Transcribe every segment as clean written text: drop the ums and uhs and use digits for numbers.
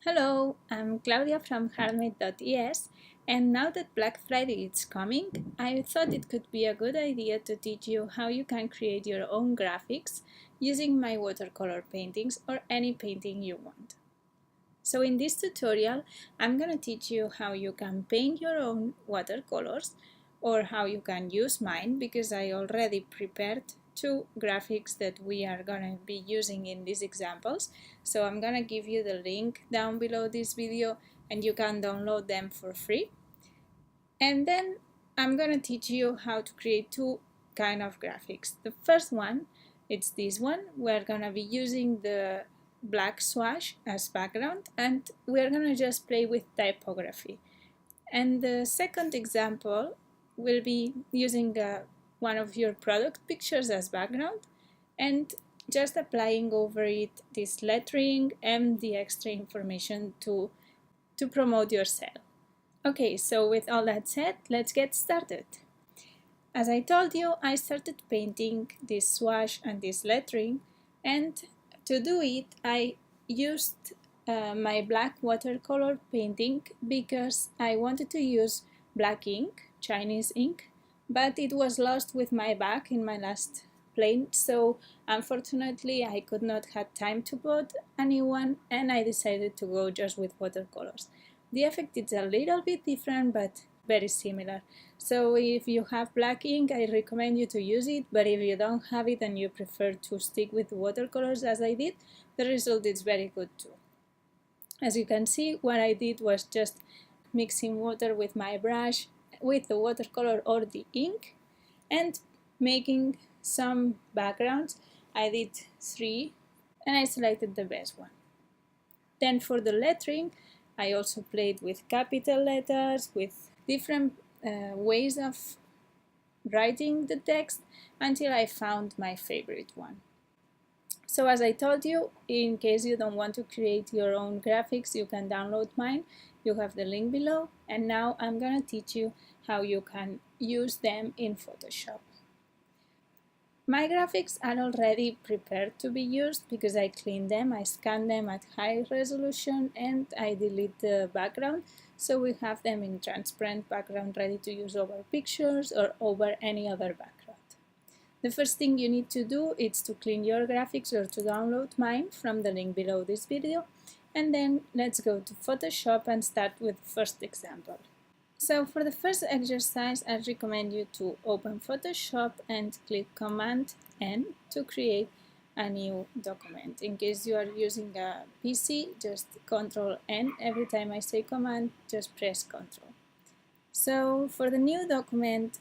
Hello, I'm Claudia from Handmade.es, and now that Black Friday is coming, I thought it could be a good idea to teach you how you can create your own graphics using my watercolor paintings or any painting you want. So in this tutorial, I'm going to teach you how you can paint your own watercolors or how you can use mine because I already prepared two graphics that we are going to be using in these examples. So I'm going to give you the link down below this video and you can download them for free. And then I'm going to teach you how to create two kind of graphics. The first one, it's this one. We're going to be using the black swash as background and we're going to just play with typography. And the second example will be using one of your product pictures as background and just applying over it this lettering and the extra information to promote your sale. Okay, so with all that said, let's get started. As I told you, I started painting this swash and this lettering, and to do it, I used my black watercolor painting because I wanted to use black ink, Chinese ink, but it was lost with my bag in my last plane, so unfortunately I could not have time to put a new one, and I decided to go just with watercolors. The effect is a little bit different, but very similar. So if you have black ink, I recommend you to use it, but if you don't have it and you prefer to stick with watercolors as I did, the result is very good too. As you can see, what I did was just mixing water with my brush, with the watercolor or the ink, and making some backgrounds. I did 3 and I selected the best one. Then for the lettering, I also played with capital letters, with different ways of writing the text until I found my favorite one. So as I told you, in case you don't want to create your own graphics, you can download mine. You have the link below. And now I'm going to teach you how you can use them in Photoshop. My graphics are already prepared to be used because I clean them, I scan them at high resolution and I delete the background, so we have them in transparent background ready to use over pictures or over any other background. The first thing you need to do is to clean your graphics or to download mine from the link below this video, and then let's go to Photoshop and start with the first example. So for the first exercise, I recommend you to open Photoshop and click Command N to create a new document. In case you are using a PC, just Control N. Every time I say command, just press Control. So for the new document,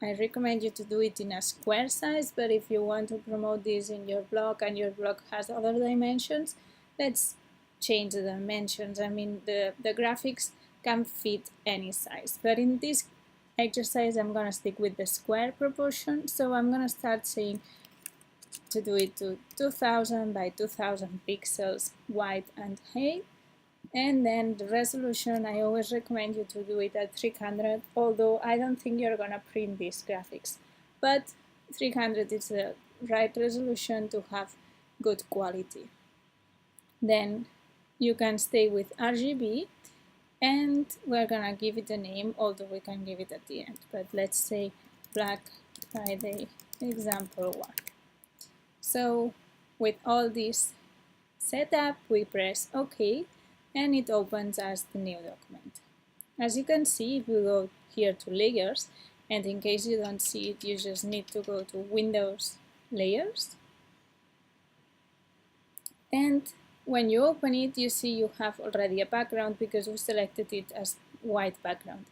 I recommend you to do it in a square size, but if you want to promote this in your blog and your blog has other dimensions, let's change the dimensions. I mean, the graphics can fit any size, but in this exercise I'm gonna stick with the square proportion, so I'm gonna start saying to do it to 2000 by 2000 pixels wide and height, and then the resolution I always recommend you to do it at 300, although I don't think you're gonna print these graphics, but 300 is the right resolution to have good quality. Then you can stay with RGB, and we're gonna give it a name, although we can give it at the end, but let's say Black Friday example 1. So with all this set up, we press OK and it opens as the new document. As you can see, if you go here to layers, and in case you don't see it, you just need to go to Windows, Layers, and when you open it, you see you have already a background because we selected it as white background.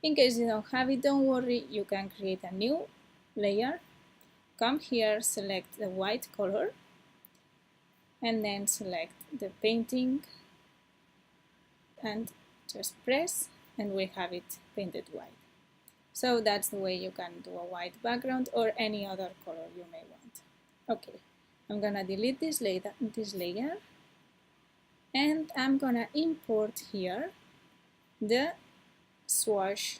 In case you don't have it, don't worry, you can create a new layer. Come here, select the white color, and then select the painting, and just press, and we have it painted white. So that's the way you can do a white background or any other color you may want. Okay, I'm gonna delete this layer, and I'm gonna import here the swash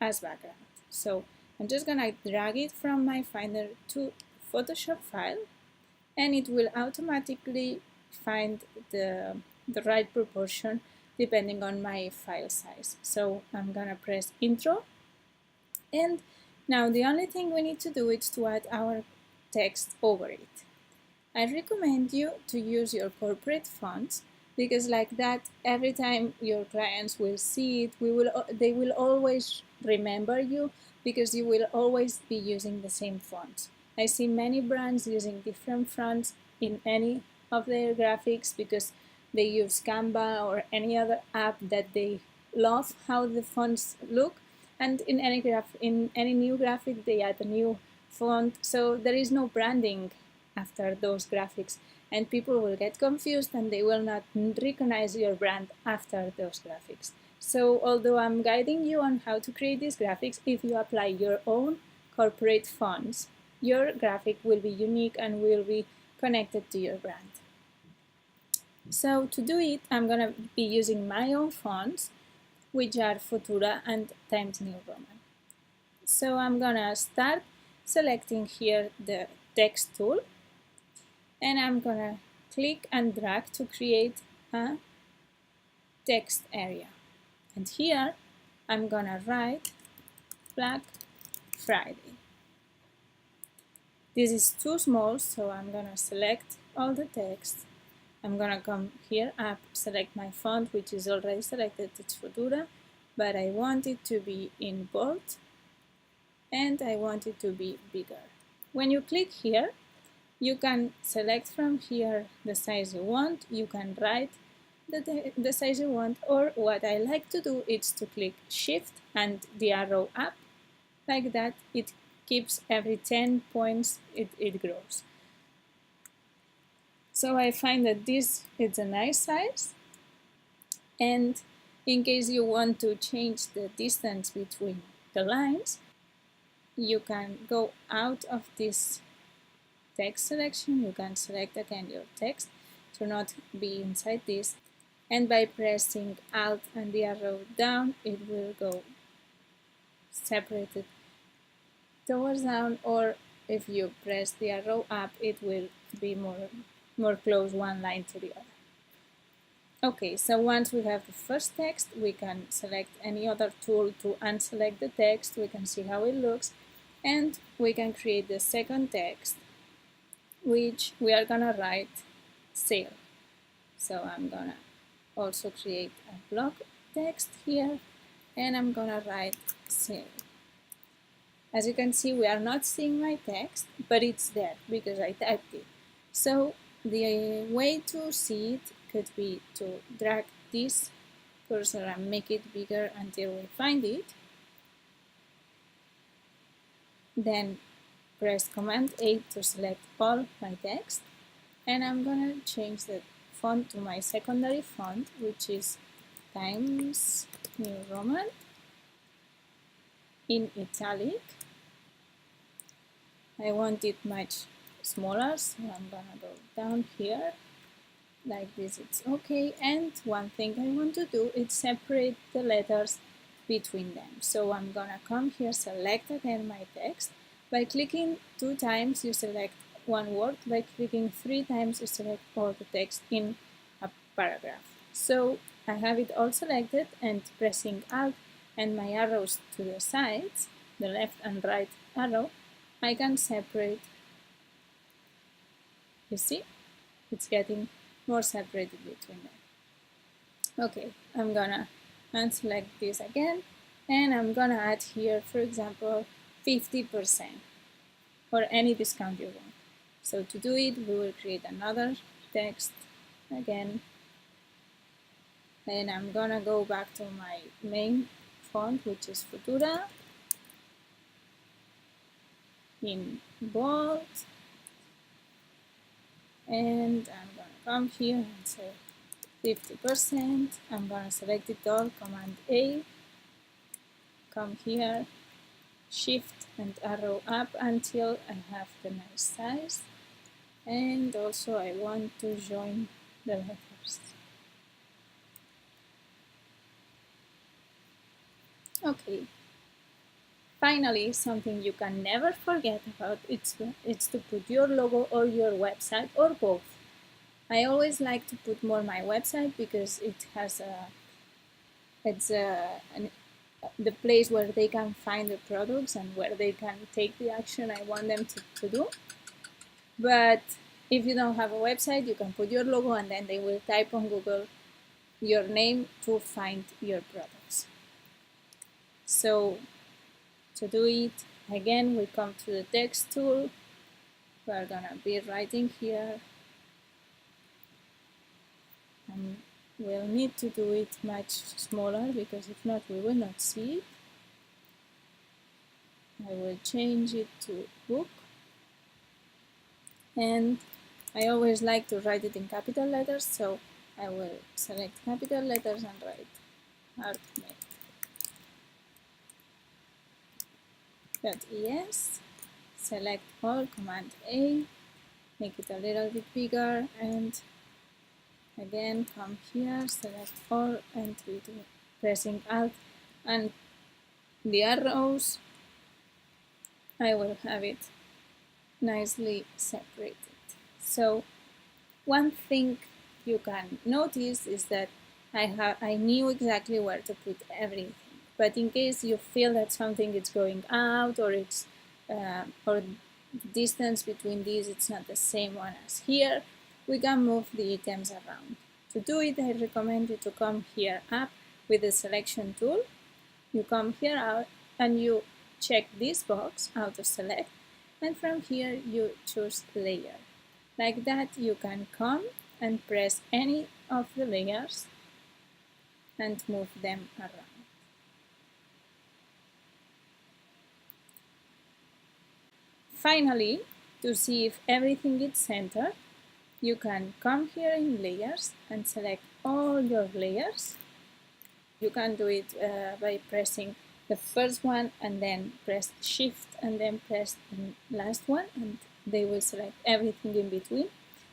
as background. So I'm just gonna drag it from my Finder to Photoshop file, and it will automatically find the the right proportion depending on my file size. So I'm gonna press intro, and now the only thing we need to do is to add our text over it. I recommend you to use your corporate fonts, because like that, every time your clients will see it, they will always remember you, because you will always be using the same fonts. I see many brands using different fonts in any of their graphics because they use Canva or any other app that they love how the fonts look, and in any new graphic they add a new font, so there is no branding after those graphics, and people will get confused and they will not recognize your brand after those graphics. So although I'm guiding you on how to create these graphics, if you apply your own corporate fonts, your graphic will be unique and will be connected to your brand. So to do it, I'm gonna be using my own fonts, which are Futura and Times New Roman. So I'm gonna start selecting here the text tool, and I'm gonna click and drag to create a text area. And here I'm gonna write Black Friday. This is too small, so I'm gonna select all the text. I'm gonna come here up, select my font, which is already selected, it's Futura, but I want it to be in bold and I want it to be bigger. When you click here, you can select from here the size you want, you can write the size you want, or what I like to do is to click Shift and the arrow up. Like that, it keeps every 10 points it grows. So I find that this is a nice size, and in case you want to change the distance between the lines, you can go out of this text selection, you can select again your text to not be inside this, and by pressing Alt and the arrow down, it will go separated towards down, or if you press the arrow up, it will be more close one line to the other. Okay, so once we have the first text, we can select any other tool to unselect the text, we can see how it looks, and we can create the second text, which we are gonna write sale. So I'm gonna also create a block text here, and I'm gonna write sale. As you can see, we are not seeing my text, but it's there because I typed it. So the way to see it could be to drag this cursor and make it bigger until we find it. Then press Command A to select all my text, and I'm gonna change the font to my secondary font, which is Times New Roman in italic. I want it much smaller, so I'm gonna go down here like this, it's okay. And one thing I want to do is separate the letters between them. So I'm gonna come here, select again my text. By clicking 2 times, you select one word. By clicking 3 times, you select all the text in a paragraph. So I have it all selected, and pressing Alt and my arrows to the sides, the left and right arrow, I can separate. You see, it's getting more separated between them. Okay, I'm gonna unselect this again, and I'm gonna add here, for example, 50% or any discount you want. So to do it, we will create another text again, and I'm gonna go back to my main font, which is Futura, in bold, and I'm gonna come here and say 50%. I'm gonna select it all, Command A, come here, Shift and arrow up until I have the nice size, and also I want to join the letters. Okay. Finally, something you can never forget about it's to put your logo or your website or both I always like to put more my website because it has the place where they can find the products and where they can take the action I want them to do. But if you don't have a website, you can put your logo and then they will type on Google your name to find your products. So to do it, again, we come to the text tool. We're gonna be writing here, and we'll need to do it much smaller because if not, we will not see it. I will change it to book, and I always like to write it in capital letters, so I will select capital letters and write ArtMate.es, select all, Command A, make it a little bit bigger, and again come here, select all, and pressing Alt and the arrows, I will have it nicely separated. So one thing you can notice is that I knew exactly where to put everything. But in case you feel that something is going out, or it's or the distance between these it's not the same one as here, we can move the items around. To do it, I recommend you to come here up with the selection tool. You come here out and you check this box, auto select, and from here you choose layer. Like that, you can come and press any of the layers and move them around. Finally, to see if everything is centered, you can come here in layers and select all your layers. You can do it by pressing the first one and then press shift and then press the last one, and they will select everything in between.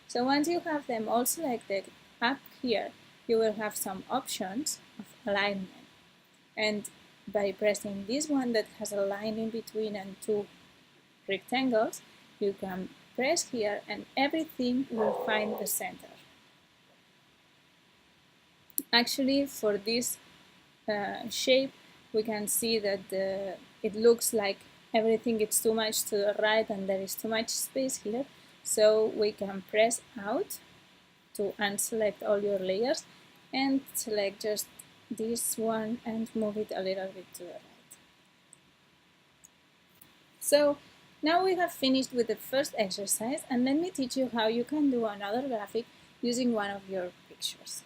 So once you have them all selected, up here you will have some options of alignment, and by pressing this one that has a line in between and two rectangles, you can press here and everything will find the center. Actually, for this shape, we can see that it looks like everything is too much to the right and there is too much space here. So we can press out to unselect all your layers and select just this one and move it a little bit to the right. So now we have finished with the first exercise, and let me teach you how you can do another graphic using one of your pictures.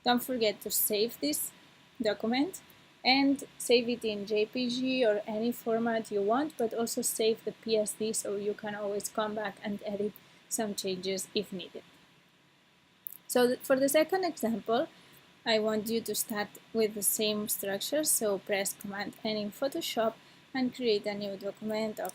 Don't forget to save this document and save it in JPG or any format you want, but also save the PSD so you can always come back and edit some changes if needed. So for the second example, I want you to start with the same structure, so press Command N in Photoshop and create a new document of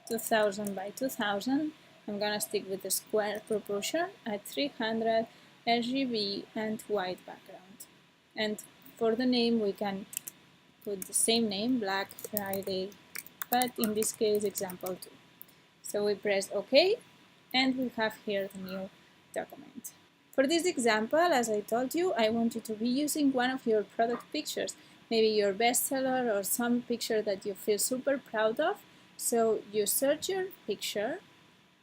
2000 by 2000. I'm gonna stick with the square proportion at 300, RGB and white background. And for the name, we can put the same name, Black Friday, but in this case, example 2. So we press OK, and we have here the new document. For this example, as I told you, I want you to be using one of your product pictures, maybe your bestseller or some picture that you feel super proud of. So you search your picture,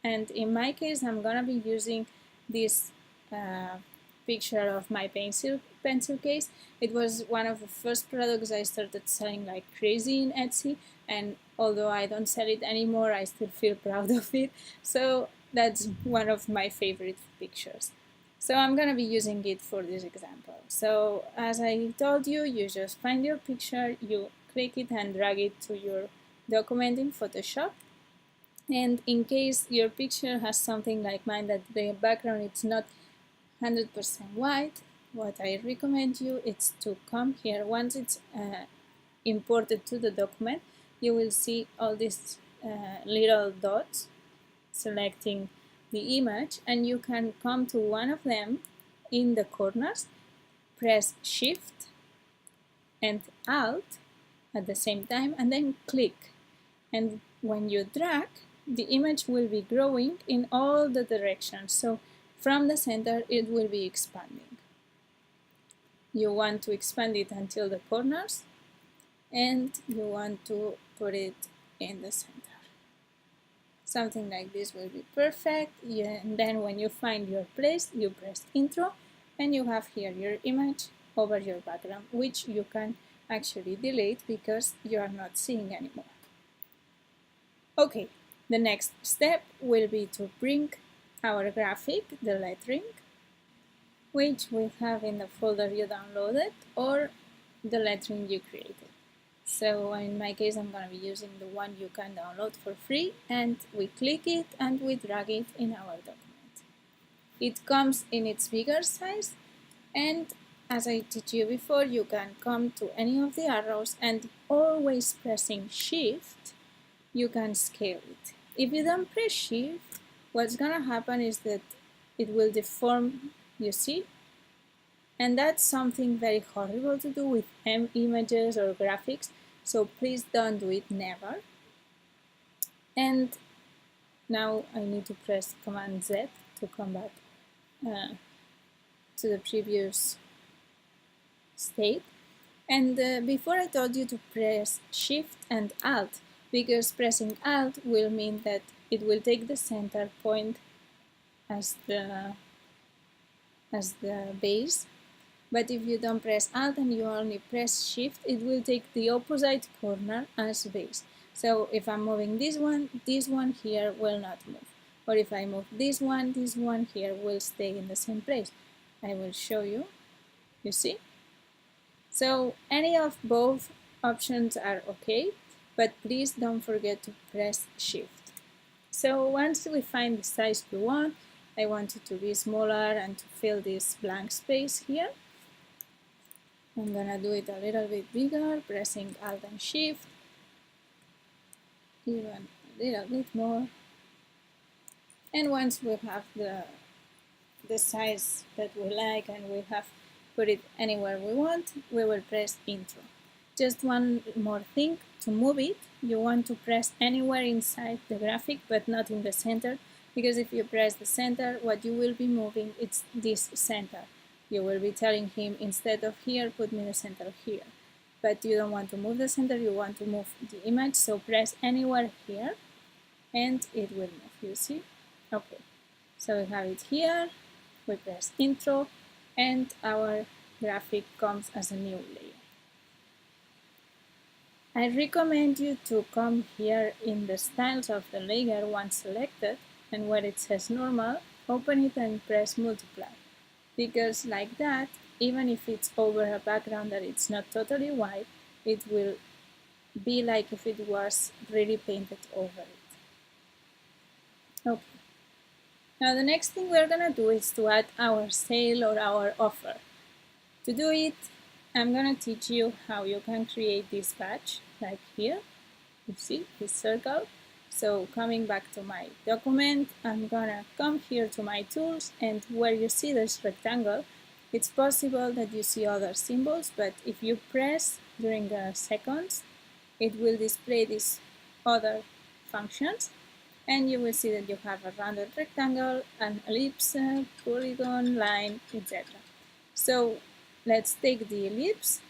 and in my case, I'm gonna be using this picture of my pencil case. It was one of the first products I started selling like crazy in Etsy, and although I don't sell it anymore, I still feel proud of it. So that's one of my favorite pictures. So I'm gonna be using it for this example. So as I told you, you just find your picture, you click it and drag it to your document in Photoshop. And in case your picture has something like mine, that the background is not 100% white, what I recommend you is to come here. Once it's imported to the document, you will see all these little dots selecting the image, and you can come to one of them in the corners, press Shift and Alt at the same time, and then click. And when you drag, the image will be growing in all the directions. So from the center, it will be expanding. You want to expand it until the corners, and you want to put it in the center. Something like this will be perfect. And then when you find your place, you press intro, and you have here your image over your background, which you can actually delete because you are not seeing anymore. Okay, the next step will be to bring our graphic, the lettering, which we have in the folder you downloaded or the lettering you created. So in my case, I'm going to be using the one you can download for free, and we click it and we drag it in our document. It comes in its bigger size, and as I teach you before, you can come to any of the arrows and always pressing Shift, you can scale it. If you don't press Shift, what's going to happen is that it will deform, you see? And that's something very horrible to do with images or graphics, so please don't do it, never. And now I need to press Command Z to come back to the previous state. And before I told you to press Shift and Alt, because pressing Alt will mean that it will take the center point as the base. But if you don't press Alt and you only press Shift, it will take the opposite corner as base. So if I'm moving this one here will not move. Or if I move this one here will stay in the same place. I will show you. You see? So any of both options are okay, but please don't forget to press Shift. So once we find the size we want, I want it to be smaller and to fill this blank space here. I'm gonna do it a little bit bigger, pressing Alt and Shift, even a little bit more. And once we have the size that we like and we have put it anywhere we want, we will press Intro. Just one more thing, to move it, you want to press anywhere inside the graphic, but not in the center, because if you press the center, what you will be moving is this center. You will be telling him, instead of here, put me the center here. But you don't want to move the center, you want to move the image, so press anywhere here, and it will move, you see? Okay, so we have it here, we press Intro, and our graphic comes as a new layer. I recommend you to come here in the styles of the layer once selected, and where it says normal, open it and press multiply. Because like that, even if it's over a background that it's not totally white, it will be like if it was really painted over it. Okay. Now the next thing we're gonna do is to add our sale or our offer. To do it, I'm gonna teach you how you can create this badge, like here. You see this circle. So coming back to my document, I'm gonna come here to my tools, and where you see this rectangle, it's possible that you see other symbols, but if you press during the seconds, it will display these other functions, and you will see that you have a rounded rectangle, an ellipse, polygon, line, etc. So let's take the ellipse,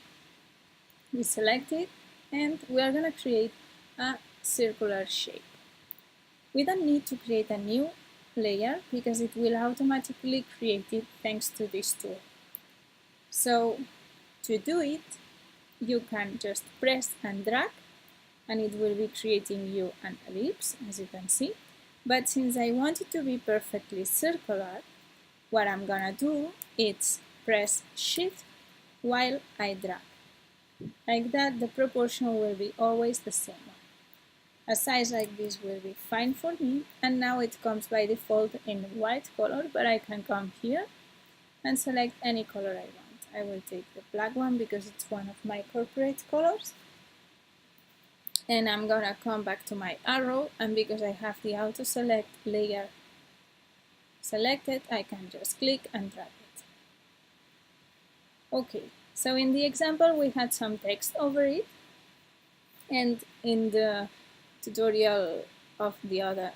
we select it, and we are gonna create a circular shape. We don't need to create a new layer because it will automatically create it thanks to this tool. So to do it, you can just press and drag, and it will be creating you an ellipse, as you can see. But since I want it to be perfectly circular, what I'm gonna do is press Shift while I drag. Like that, the proportion will be always the same one. A size like this will be fine for me, and now it comes by default in white color, but I can come here and select any color I want. I will take the black one because it's one of my corporate colors. And I'm gonna come back to my arrow, and because I have the auto select layer selected, I can just click and drag it. Okay, so in the example we had some text over it, and in the tutorial of the other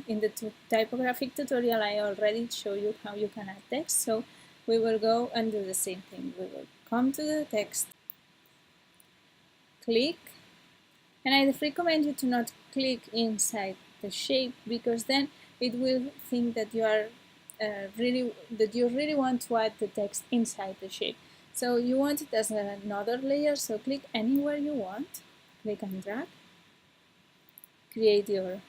in the typographic tutorial I already show you how you can add text, so we will go and do the same thing. We will come to the text, click, and I recommend you to not click inside the shape, because then it will think that you are you really want to add the text inside the shape. So you want it as another layer, so click anywhere you want, click and drag, create your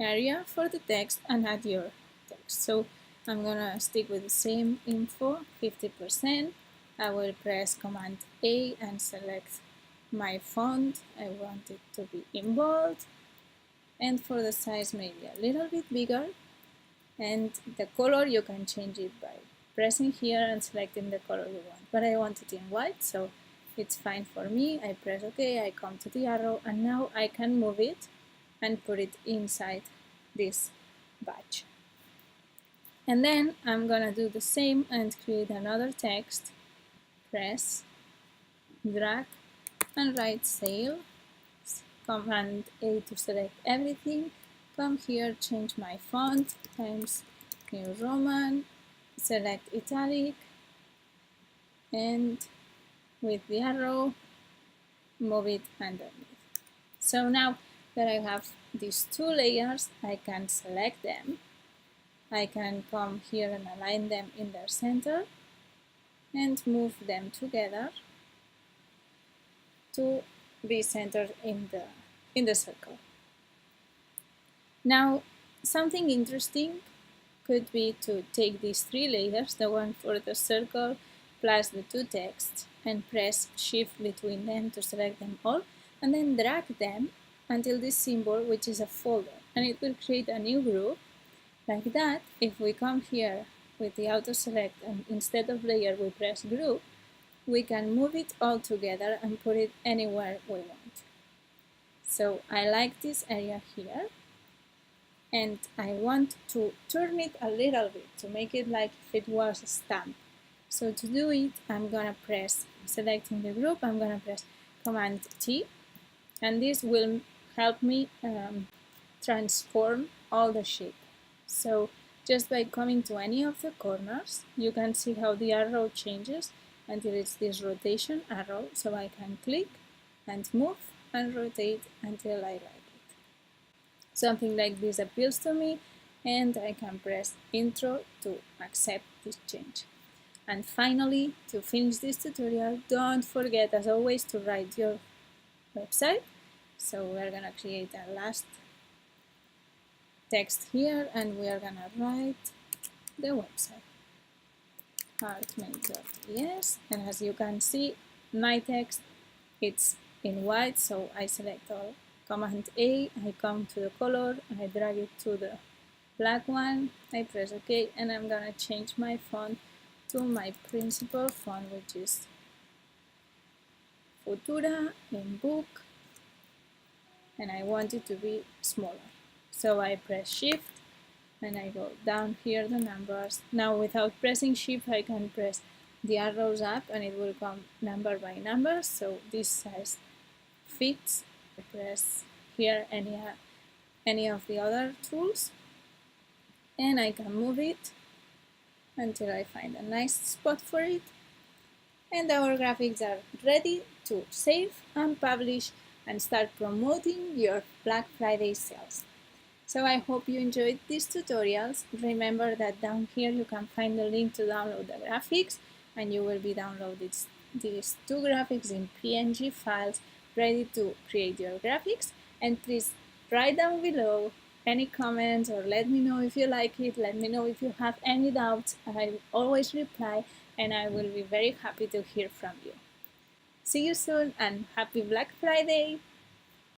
area for the text and add your text. So I'm gonna stick with the same info, 50%. I will press Command A and select my font. I want it to be in bold, and for the size maybe a little bit bigger. And the color you can change it by pressing here and selecting the color you want, but I want it in white, so it's fine for me. I press OK, I come to the arrow, and now I can move it and put it inside this batch. And then I'm gonna do the same and create another text, press, drag, and write sale, Command A to select everything, come here, change my font, Times New Roman, select italic, and with the arrow, move it underneath. So now that I have these two layers, I can select them. I can come here and align them in their center and move them together to be centered in the circle. Now, something interesting could be to take these three layers, the one for the circle plus the two texts, and press Shift between them to select them all, and then drag them until this symbol, which is a folder, and it will create a new group. Like that, if we come here with the auto select and instead of layer we press group, we can move it all together and put it anywhere we want. So I like this area here, and I want to turn it a little bit to make it like if it was a stamp. So to do it, I'm gonna press, selecting the group, I'm gonna press Command T, and this will help me transform all the shape. So just by coming to any of the corners, you can see how the arrow changes until it's this rotation arrow, so I can click and move and rotate until I like it. Something like this appeals to me, and I can press Intro to accept this change. And finally, to finish this tutorial, don't forget, as always, to write your website. So we're gonna create a last text here, and we are gonna write the website, heartmate.es, and as you can see, my text, it's in white, so I select all. Command A, I come to the color, I drag it to the black one, I press OK, and I'm gonna change my font to my principal font, which is Futura in book, and I want it to be smaller. So I press Shift and I go down here the numbers. Now without pressing Shift, I can press the arrows up and it will come number by number, so this size fits. I press here any of the other tools, and I can move it until I find a nice spot for it. And our graphics are ready to save and publish and start promoting your Black Friday sales. So I hope you enjoyed these tutorials. Remember that down here you can find the link to download the graphics, and you will be downloading these two graphics in PNG files ready to create your graphics. And please write down below any comments or let me know if you like it. Let me know if you have any doubts. I always reply, and I will be very happy to hear from you. See you soon, and happy Black Friday!